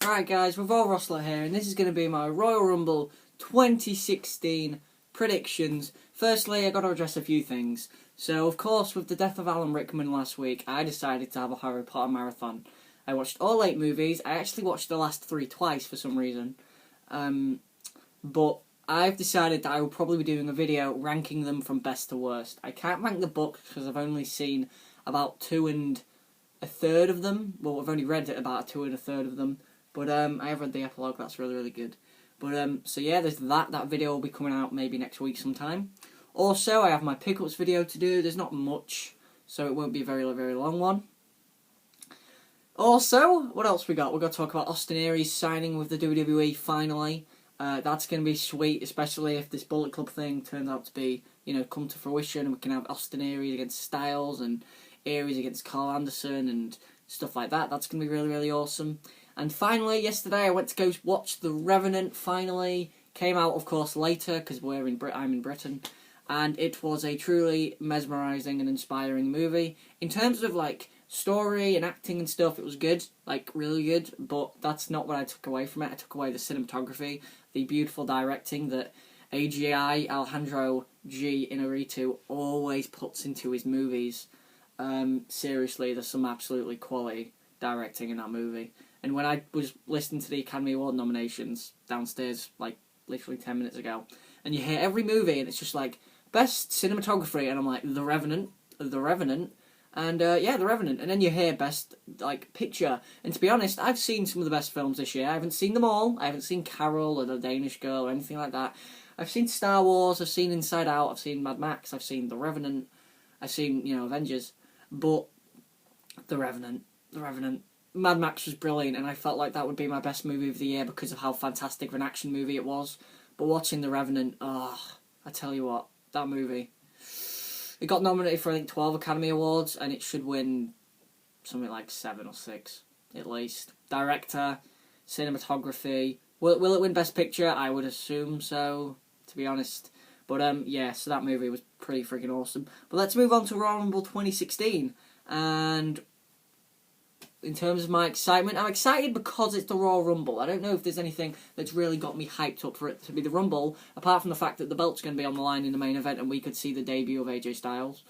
Alright guys, Revolve Rostler here, and this is going to be my Royal Rumble 2016 predictions. Firstly, I got to address a few things. So, of course, with the death of Alan Rickman last week, I decided to have a Harry Potter marathon. I watched all 8 movies. I actually watched the last 3 twice for some reason. But I've decided that I will probably be doing a video ranking them from best to worst. I can't rank the books because I've only seen about 2 1/3 of them. Well, I've only read about 2 1/3 of them. But I have read the epilogue, that's really, really good. But so yeah, there's that. That video will be coming out maybe next week sometime. Also, I have my pickups video to do. There's not much, so it won't be a very, very long one. Also, what else we got? We're going to talk about Austin Aries signing with the WWE finally. That's going to be sweet, especially if this Bullet Club thing turns out to be, come to fruition. We can have Austin Aries against Styles and Aries against Carl Anderson and stuff like that. That's going to be really, really awesome. And finally, yesterday I went to go watch The Revenant, finally. Came out, of course, later, because I'm in Britain. And it was a truly mesmerising and inspiring movie. In terms of, story and acting and stuff, it was good. Really good. But that's not what I took away from it. I took away the cinematography, the beautiful directing that AGI, Alejandro G. Inarritu, always puts into his movies. Seriously, there's some absolutely quality directing in that movie. And when I was listening to the Academy Award nominations downstairs, literally 10 minutes ago, and you hear every movie, and it's just best cinematography, and I'm like, The Revenant, and yeah, The Revenant, and then you hear best, picture, and to be honest, I've seen some of the best films this year. I haven't seen them all. I haven't seen Carol, or The Danish Girl, or anything like that. I've seen Star Wars, I've seen Inside Out, I've seen Mad Max, I've seen The Revenant, I've seen, Avengers, but The Revenant, Mad Max was brilliant, and I felt like that would be my best movie of the year because of how fantastic of an action movie it was. But watching The Revenant, I tell you what, that movie, it got nominated for, 12 Academy Awards, and it should win something like 7 or 6, at least. Director, cinematography, will it win Best Picture? I would assume so, to be honest. But, yeah, so that movie was pretty freaking awesome. But let's move on to Royal Rumble 2016, and in terms of my excitement, I'm excited because it's the Royal Rumble. I don't know if there's anything that's really got me hyped up for it to be the Rumble, apart from the fact that the belt's going to be on the line in the main event and we could see the debut of AJ Styles.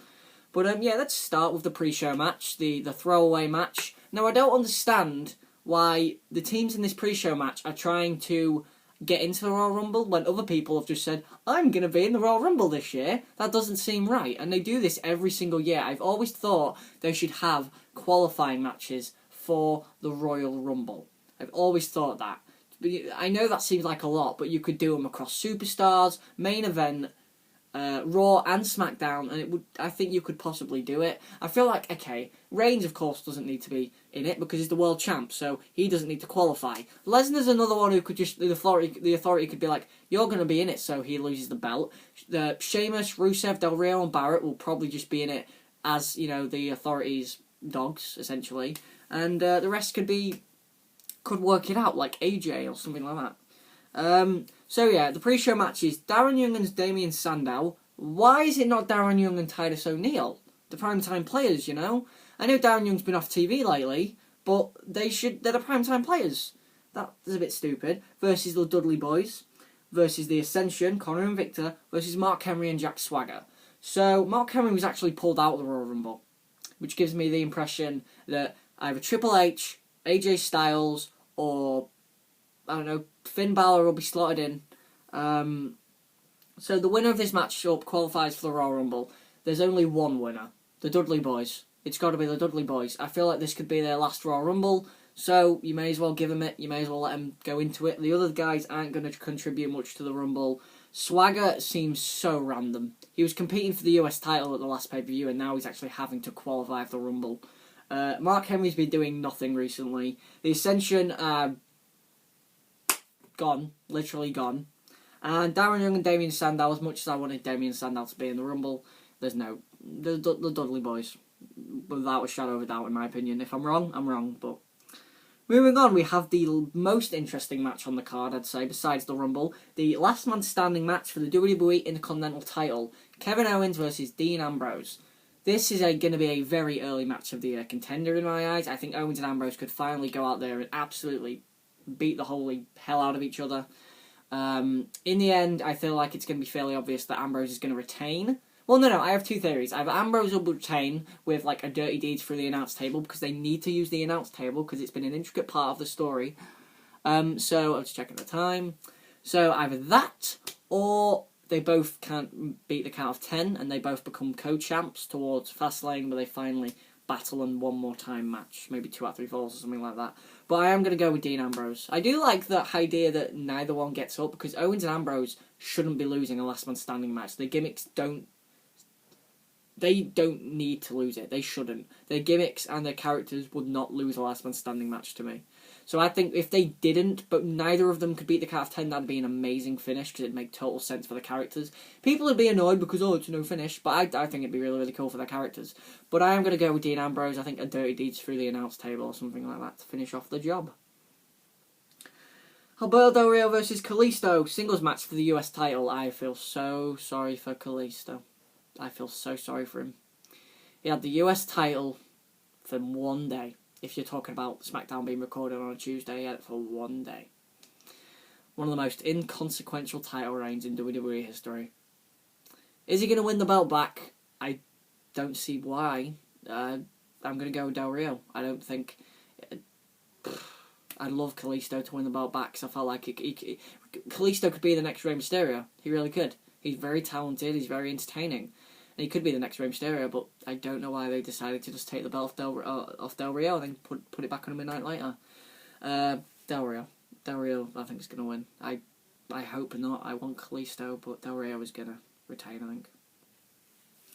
But yeah, let's start with the pre-show match, the throwaway match. Now, I don't understand why the teams in this pre-show match are trying to get into the Royal Rumble when other people have just said, I'm going to be in the Royal Rumble this year. That doesn't seem right. And they do this every single year. I've always thought they should have qualifying matches for the Royal Rumble. I've always thought that. I know that seems like a lot, but you could do them across Superstars, main event, Raw and SmackDown, and I think you could possibly do it. I feel like, okay, Reigns, of course, doesn't need to be in it because he's the world champ, so he doesn't need to qualify. Lesnar's another one who could just, the authority could be like, you're going to be in it, so he loses the belt. Sheamus, Rusev, Del Rio, and Barrett will probably just be in it as, the authority's dogs, essentially. And the rest could work it out, like AJ or something like that. So yeah, the pre-show matches, Darren Young and Damien Sandow. Why is it not Darren Young and Titus O'Neil? The primetime players, I know Darren Young's been off TV lately, but they're the primetime players. That is a bit stupid. Versus the Dudley Boys, versus the Ascension, Connor and Victor, versus Mark Henry and Jack Swagger. So Mark Henry was actually pulled out of the Royal Rumble, which gives me the impression that either Triple H, AJ Styles, or, I don't know, Finn Balor will be slotted in. So the winner of this matchup qualifies for the Royal Rumble. There's only one winner, the Dudley Boys. It's got to be the Dudley Boys. I feel like this could be their last Royal Rumble, so you may as well give them it. You may as well let them go into it. The other guys aren't going to contribute much to the Rumble. Swagger seems so random. He was competing for the US title at the last pay-per-view, and now he's actually having to qualify for the Rumble. Mark Henry's been doing nothing recently. The Ascension are gone, literally gone. And Darren Young and Damien Sandow, as much as I wanted Damien Sandow to be in the Rumble, the Dudley Boys, without a shadow of a doubt, in my opinion. If I'm wrong, I'm wrong, but moving on, we have the most interesting match on the card, I'd say, besides the Rumble. The last man standing match for the WWE Intercontinental title. Kevin Owens versus Dean Ambrose. This is going to be a very early match of the year contender in my eyes. I think Owens and Ambrose could finally go out there and absolutely beat the holy hell out of each other. In the end, I feel like it's going to be fairly obvious that Ambrose is going to retain. Well, no, I have two theories. Either Ambrose will retain with like a dirty deeds through the announce table because they need to use the announce table because it's been an intricate part of the story. So I was checking the time. So either that or they both can't beat the count of 10 and they both become co-champs towards Fastlane where they finally battle in one more time match. Maybe 2 out of 3 falls or something like that. But I am going to go with Dean Ambrose. I do like the idea that neither one gets up because Owens and Ambrose shouldn't be losing a last man standing match. Their gimmicks don't need to lose it. They shouldn't. Their gimmicks and their characters would not lose a last man standing match to me. So I think if they didn't, but neither of them could beat the count of 10, that'd be an amazing finish because it'd make total sense for the characters. People would be annoyed because, it's no finish, but I think it'd be really, really cool for their characters. But I am going to go with Dean Ambrose. I think a dirty deeds through the announce table or something like that to finish off the job. Alberto Del Rio versus Kalisto, singles match for the US title. I feel so sorry for Kalisto. I feel so sorry for him. He had the US title for one day. If you're talking about SmackDown being recorded on a Tuesday, he had it for one day. One of the most inconsequential title reigns in WWE history. Is he going to win the belt back? I don't see why. I'm going to go with Del Rio. I don't think... I'd love Kalisto to win the belt back because I felt like Kalisto could be the next Rey Mysterio. He really could. He's very talented. He's very entertaining. And he could be the next Rey Mysterio, but I don't know why they decided to just take the belt off Del Rio and then put it back on him a night later. Del Rio, I think is going to win. I hope not. I want Kalisto, but Del Rio is going to retain, I think.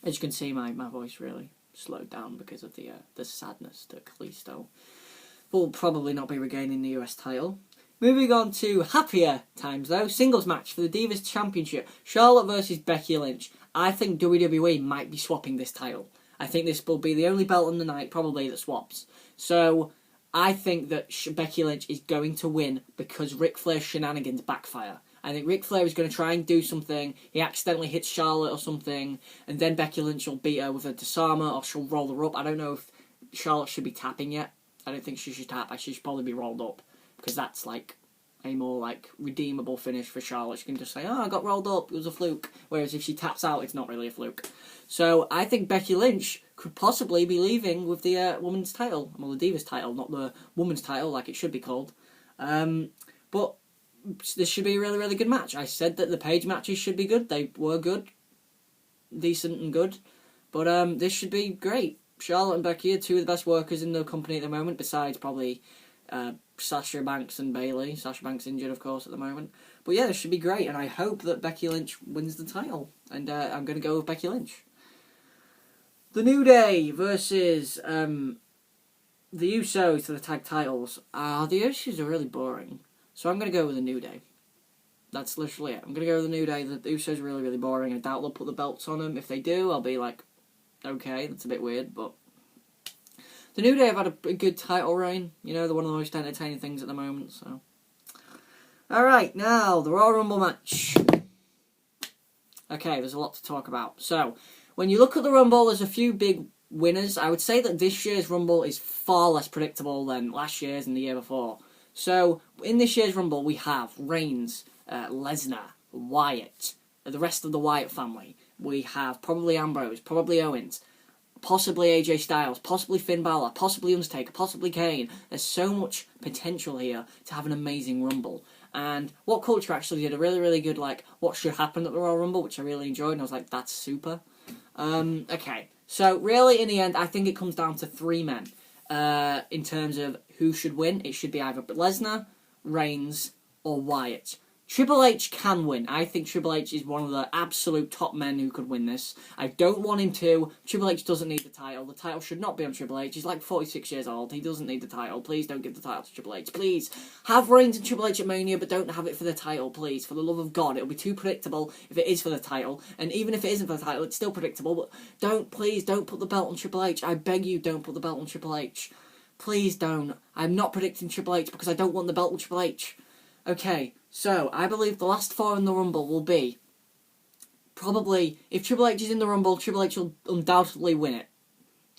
As you can see, my voice really slowed down because of the sadness that Kalisto will probably not be regaining the US title. Moving on to happier times, though. Singles match for the Divas Championship. Charlotte versus Becky Lynch. I think WWE might be swapping this title. I think this will be the only belt on the night, probably, that swaps. So, I think that Becky Lynch is going to win because Ric Flair's shenanigans backfire. I think Ric Flair is going to try and do something. He accidentally hits Charlotte or something. And then Becky Lynch will beat her with a disarmer or she'll roll her up. I don't know if Charlotte should be tapping yet. I don't think she should tap. She should probably be rolled up. Because that's like a more like redeemable finish for Charlotte. She can just say, I got rolled up, it was a fluke. Whereas if she taps out, it's not really a fluke. So I think Becky Lynch could possibly be leaving with the women's title. Well, the Divas title, not the women's title like it should be called. But this should be a really, really good match. I said that the Page matches should be good. They were good. Decent and good. But this should be great. Charlotte and Becky are two of the best workers in the company at the moment, besides probably Sasha Banks and Bayley. Sasha Banks injured, of course, at the moment. But yeah, this should be great, and I hope that Becky Lynch wins the title. And I'm going to go with Becky Lynch. The New Day versus the Usos for the tag titles. The Usos are really boring. So I'm going to go with the New Day. That's literally it. I'm going to go with the New Day. The Usos are really, really boring. I doubt they'll put the belts on them. If they do, I'll be like, okay, that's a bit weird, but... The New Day have had a good title reign. You know, they're one of the most entertaining things at the moment, so... Alright, now, the Royal Rumble match. Okay, there's a lot to talk about. So, when you look at the Rumble, there's a few big winners. I would say that this year's Rumble is far less predictable than last year's and the year before. So, in this year's Rumble, we have Reigns, Lesnar, Wyatt, the rest of the Wyatt family. We have probably Ambrose, probably Owens, possibly AJ Styles, possibly Finn Balor, possibly Undertaker, possibly Kane. There's so much potential here to have an amazing Rumble. And What Culture actually did a really, really good, like, what should happen at the Royal Rumble, which I really enjoyed, and I was like, that's super. Okay, so really, in the end, I think it comes down to 3 men. In terms of who should win, it should be either Lesnar, Reigns, or Wyatt. Triple H can win. I think Triple H is one of the absolute top men who could win this. I don't want him to. Triple H doesn't need the title. The title should not be on Triple H. He's like 46 years old. He doesn't need the title. Please don't give the title to Triple H. Please. Have Reigns and Triple H at Mania, but don't have it for the title, please. For the love of God. It'll be too predictable if it is for the title. And even if it isn't for the title, it's still predictable. But please don't put the belt on Triple H. I beg you, don't put the belt on Triple H. Please don't. I'm not predicting Triple H because I don't want the belt on Triple H. Okay, so I believe the last 4 in the Rumble will be probably, if Triple H is in the Rumble, Triple H will undoubtedly win it,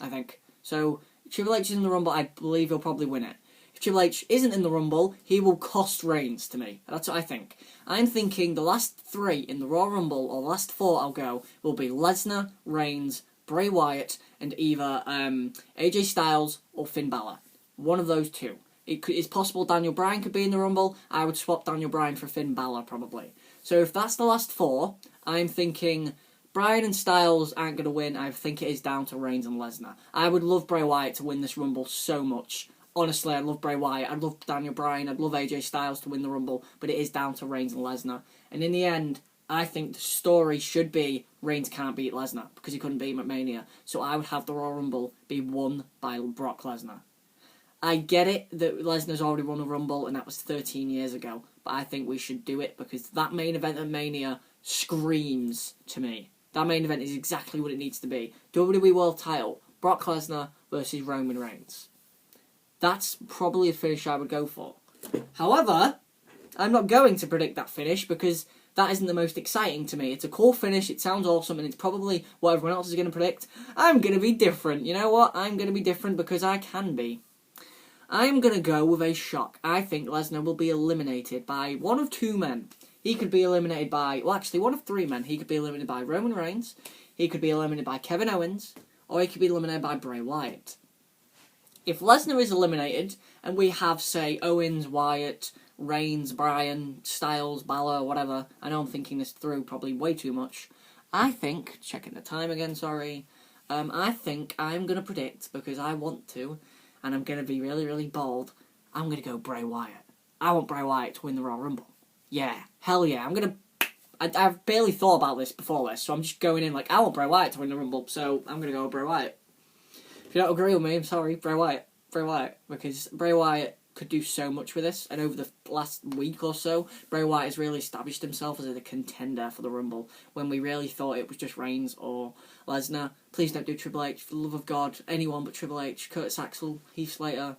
I think. So, Triple H is in the Rumble, I believe he'll probably win it. if Triple H isn't in the Rumble, he will cost Reigns to me. That's what I think. I'm thinking the last 3 in the Royal Rumble, or the last 4 I'll go, will be Lesnar, Reigns, Bray Wyatt, and either AJ Styles or Finn Balor. One of those 2. It's possible Daniel Bryan could be in the Rumble. I would swap Daniel Bryan for Finn Balor, probably. So if that's the last 4, I'm thinking Bryan and Styles aren't going to win. I think it is down to Reigns and Lesnar. I would love Bray Wyatt to win this Rumble so much. Honestly, I love Bray Wyatt. I'd love Daniel Bryan. I'd love AJ Styles to win the Rumble. But it is down to Reigns and Lesnar. And in the end, I think the story should be Reigns can't beat Lesnar because he couldn't beat him at Mania. So I would have the Royal Rumble be won by Brock Lesnar. I get it that Lesnar's already won a Rumble and that was 13 years ago. But I think we should do it because that main event at Mania screams to me. That main event is exactly what it needs to be. WWE World Title, Brock Lesnar versus Roman Reigns. That's probably a finish I would go for. However, I'm not going to predict that finish because that isn't the most exciting to me. It's a cool finish, it sounds awesome, and it's probably what everyone else is going to predict. I'm going to be different. You know what? I'm going to be different because I can be. I'm going to go with a shock. I think Lesnar will be eliminated by one of 2 men. He could be eliminated by, well actually one of 3 men. He could be eliminated by Roman Reigns, he could be eliminated by Kevin Owens, or he could be eliminated by Bray Wyatt. If Lesnar is eliminated, and we have, say, Owens, Wyatt, Reigns, Bryan, Styles, Balor, whatever, I know I'm thinking this through probably way too much, I think, checking the time again, sorry, I think I'm going to predict, because I want to, and I'm going to be really, really bold, I'm going to go Bray Wyatt. I want Bray Wyatt to win the Royal Rumble. Yeah, hell yeah, I've barely thought about this before this, so I'm just going in like, I want Bray Wyatt to win the Rumble, so I'm going to go with Bray Wyatt. If you don't agree with me, I'm sorry, Bray Wyatt, because Bray Wyatt could do so much with this, and over the last week or so, Bray Wyatt has really established himself as a contender for the Rumble, when we really thought it was just Reigns or Lesnar. Please don't do Triple H, for the love of God, anyone but Triple H, Curtis Axel, Heath Slater,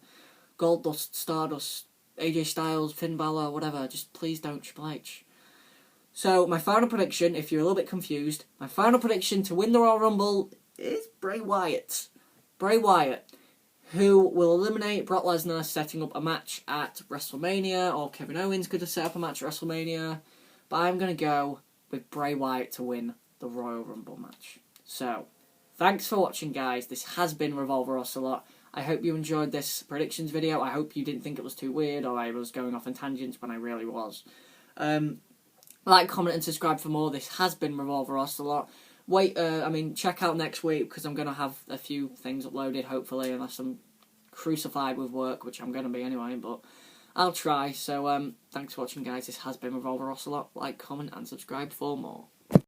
Goldust, Stardust, AJ Styles, Finn Balor, whatever, just please don't Triple H. So, my final prediction, if you're a little bit confused, my final prediction to win the Royal Rumble is Bray Wyatt. Bray Wyatt, who will eliminate Brock Lesnar, setting up a match at WrestleMania, or Kevin Owens could have set up a match at WrestleMania, but I'm going to go with Bray Wyatt to win the Royal Rumble match. So, thanks for watching, guys. This has been Revolver Ocelot. I hope you enjoyed this predictions video. I hope you didn't think it was too weird, or I was going off on tangents when I really was. Like, comment, and subscribe for more. This has been Revolver Ocelot. Check out next week, because I'm going to have a few things uploaded, hopefully, unless I'm crucified with work, which I'm going to be anyway, but I'll try. So, thanks for watching, guys. This has been Revolver Ocelot. Like, comment, and subscribe for more.